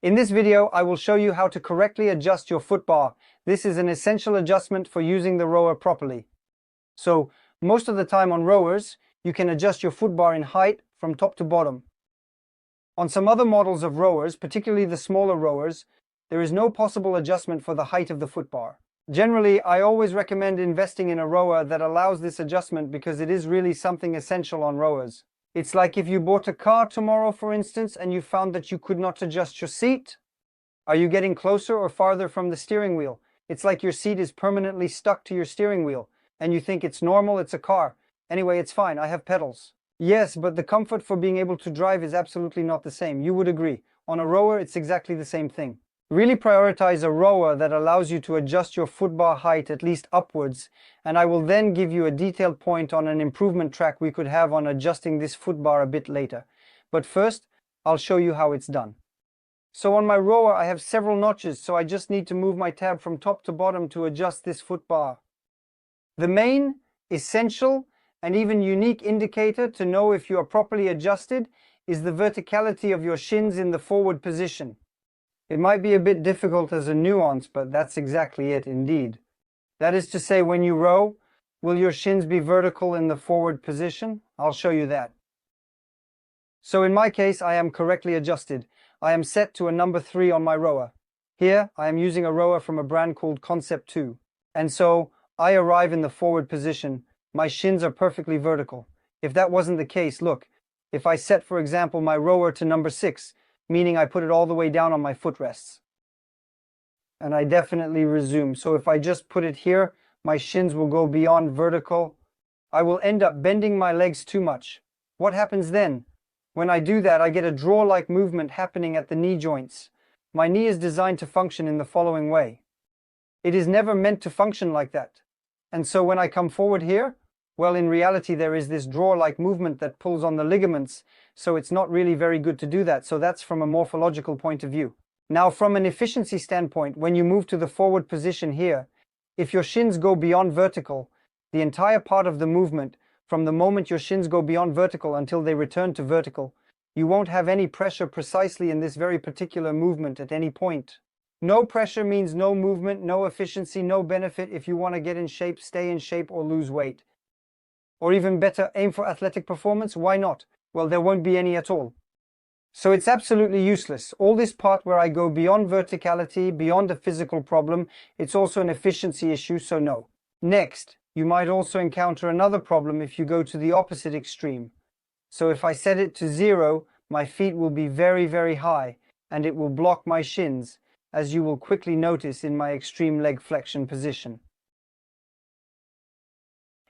In this video, I will show you how to correctly adjust your foot bar. This is an essential adjustment for using the rower properly. So, most of the time on rowers, you can adjust your foot bar in height from top to bottom. On some other models of rowers, particularly the smaller rowers, there is no possible adjustment for the height of the foot bar. Generally, I always recommend investing in a rower that allows this adjustment because it is really something essential on rowers. It's like if you bought a car tomorrow, for instance, and you found that you could not adjust your seat. Are you getting closer or farther from the steering wheel? It's like your seat is permanently stuck to your steering wheel, and you think it's normal, it's a car. Anyway, it's fine, I have pedals. Yes, but the comfort for being able to drive is absolutely not the same. You would agree. On a rower, it's exactly the same thing. Really prioritize a rower that allows you to adjust your foot bar height at least upwards, and I will then give you a detailed point on an improvement track we could have on adjusting this foot bar a bit later. But first, I'll show you how it's done. So on my rower I have several notches, so I just need to move my tab from top to bottom to adjust this foot bar. The main, essential, and even unique indicator to know if you are properly adjusted is the verticality of your shins in the forward position. It might be a bit difficult as a nuance, but that's exactly it indeed. That is to say, when you row, will your shins be vertical in the forward position? I'll show you that. So in my case, I am correctly adjusted. I am set to a number 3 on my rower. Here, I am using a rower from a brand called Concept 2. And so, I arrive in the forward position. My shins are perfectly vertical. If that wasn't the case, look. If I set, for example, my rower to number 6, meaning I put it all the way down on my footrests. And I definitely resume. So if I just put it here, my shins will go beyond vertical. I will end up bending my legs too much. What happens then? When I do that, I get a draw-like movement happening at the knee joints. My knee is designed to function in the following way. It is never meant to function like that. And so when I come forward here, well, in reality, there is this draw-like movement that pulls on the ligaments, so it's not really very good to do that. So that's from a morphological point of view. Now, from an efficiency standpoint, when you move to the forward position here, if your shins go beyond vertical, the entire part of the movement, from the moment your shins go beyond vertical until they return to vertical, you won't have any pressure precisely in this very particular movement at any point. No pressure means no movement, no efficiency, no benefit if you want to get in shape, stay in shape, or lose weight. Or even better, aim for athletic performance. Why not? Well, there won't be any at all. So it's absolutely useless. All this part where I go beyond verticality, beyond a physical problem, it's also an efficiency issue, so no. Next, you might also encounter another problem if you go to the opposite extreme. So if I set it to 0, my feet will be very, very high, and it will block my shins, as you will quickly notice in my extreme leg flexion position.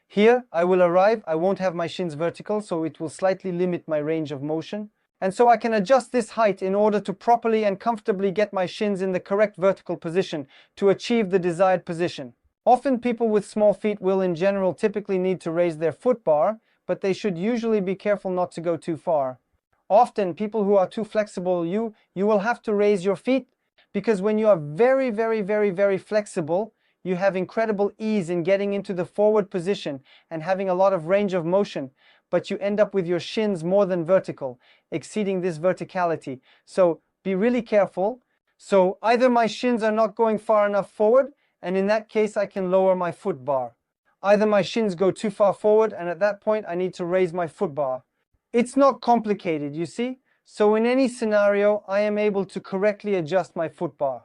Here, I will arrive, I won't have my shins vertical, so it will slightly limit my range of motion. And so I can adjust this height in order to properly and comfortably get my shins in the correct vertical position to achieve the desired position. Often people with small feet will in general typically need to raise their foot bar, but they should usually be careful not to go too far. Often people who are too flexible, you will have to raise your feet, because when you are very, very, very, very flexible, you have incredible ease in getting into the forward position and having a lot of range of motion, but you end up with your shins more than vertical, exceeding this verticality. So be really careful. So either my shins are not going far enough forward, and in that case I can lower my foot bar. Either my shins go too far forward, and at that point I need to raise my foot bar. It's not complicated, you see? So in any scenario, I am able to correctly adjust my foot bar.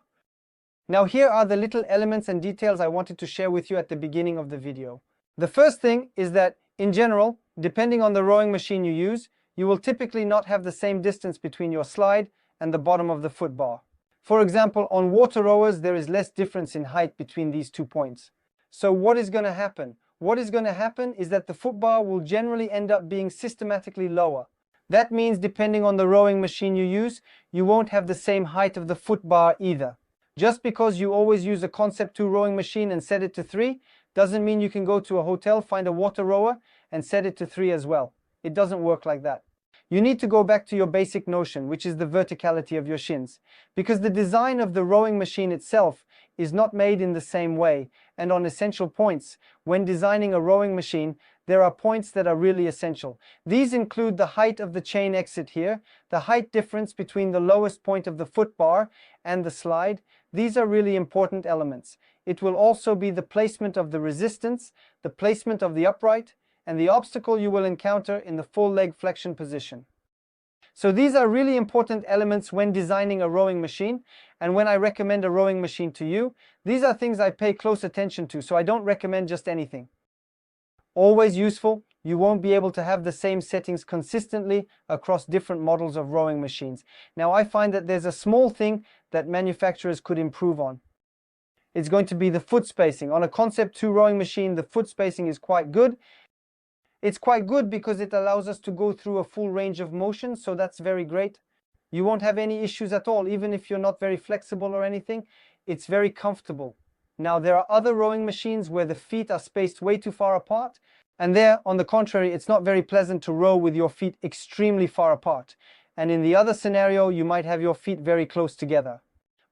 Now here are the little elements and details I wanted to share with you at the beginning of the video. The first thing is that, in general, depending on the rowing machine you use, you will typically not have the same distance between your slide and the bottom of the foot bar. For example, on water rowers, there is less difference in height between these 2 points. So what is going to happen? What is going to happen is that the foot bar will generally end up being systematically lower. That means depending on the rowing machine you use, you won't have the same height of the foot bar either. Just because you always use a Concept 2 rowing machine and set it to 3, doesn't mean you can go to a hotel, find a water rower, and set it to 3 as well. It doesn't work like that. You need to go back to your basic notion, which is the verticality of your shins. Because the design of the rowing machine itself is not made in the same way, and on essential points, when designing a rowing machine, there are points that are really essential. These include the height of the chain exit here, the height difference between the lowest point of the foot bar and the slide. These are really important elements. It will also be the placement of the resistance, the placement of the upright, and the obstacle you will encounter in the full leg flexion position. So these are really important elements when designing a rowing machine, and when I recommend a rowing machine to you, these are things I pay close attention to, so I don't recommend just anything. Always useful. You won't be able to have the same settings consistently across different models of rowing machines. Now I find that there's a small thing that manufacturers could improve on. It's going to be the foot spacing. On a Concept 2 rowing machine, the foot spacing is quite good. It's quite good because it allows us to go through a full range of motion, so that's very great. You won't have any issues at all, even if you're not very flexible or anything. It's very comfortable. Now there are other rowing machines where the feet are spaced way too far apart, and there, on the contrary, it's not very pleasant to row with your feet extremely far apart. And in the other scenario, you might have your feet very close together.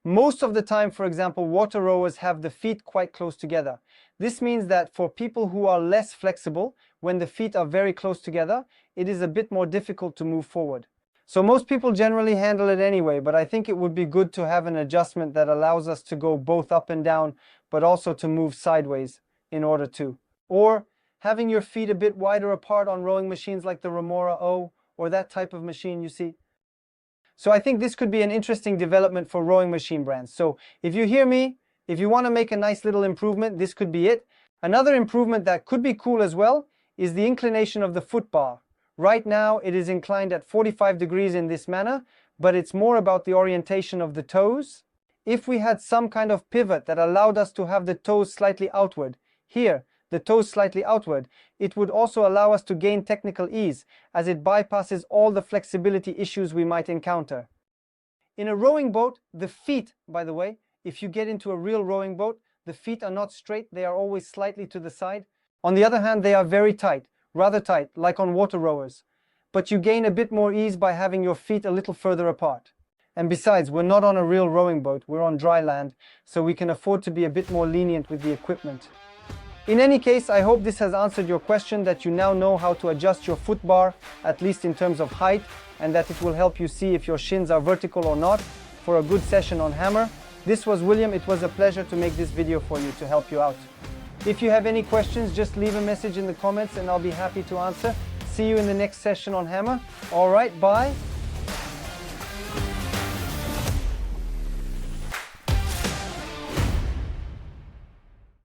Most of the time, for example, water rowers have the feet quite close together. This means that for people who are less flexible, when the feet are very close together, it is a bit more difficult to move forward. So most people generally handle it anyway, but I think it would be good to have an adjustment that allows us to go both up and down, but also to move sideways in order to. Or having your feet a bit wider apart on rowing machines like the Remora O, or that type of machine you see. So I think this could be an interesting development for rowing machine brands. So if you hear me, if you want to make a nice little improvement, this could be it. Another improvement that could be cool as well is the inclination of the foot bar. Right now it is inclined at 45 degrees in this manner, but it's more about the orientation of the toes. If we had some kind of pivot that allowed us to have the toes slightly outward, here, the toes slightly outward, it would also allow us to gain technical ease, as it bypasses all the flexibility issues we might encounter. In a rowing boat, the feet, by the way, if you get into a real rowing boat, the feet are not straight, they are always slightly to the side. On the other hand, they are very tight, rather tight, like on water rowers. But you gain a bit more ease by having your feet a little further apart. And besides, we're not on a real rowing boat, we're on dry land, so we can afford to be a bit more lenient with the equipment. In any case, I hope this has answered your question, that you now know how to adjust your foot bar, at least in terms of height, and that it will help you see if your shins are vertical or not for a good session on hammer. This was William. It was a pleasure to make this video for you to help you out. If you have any questions, just leave a message in the comments and I'll be happy to answer. See you in the next session on hammer. All right, bye.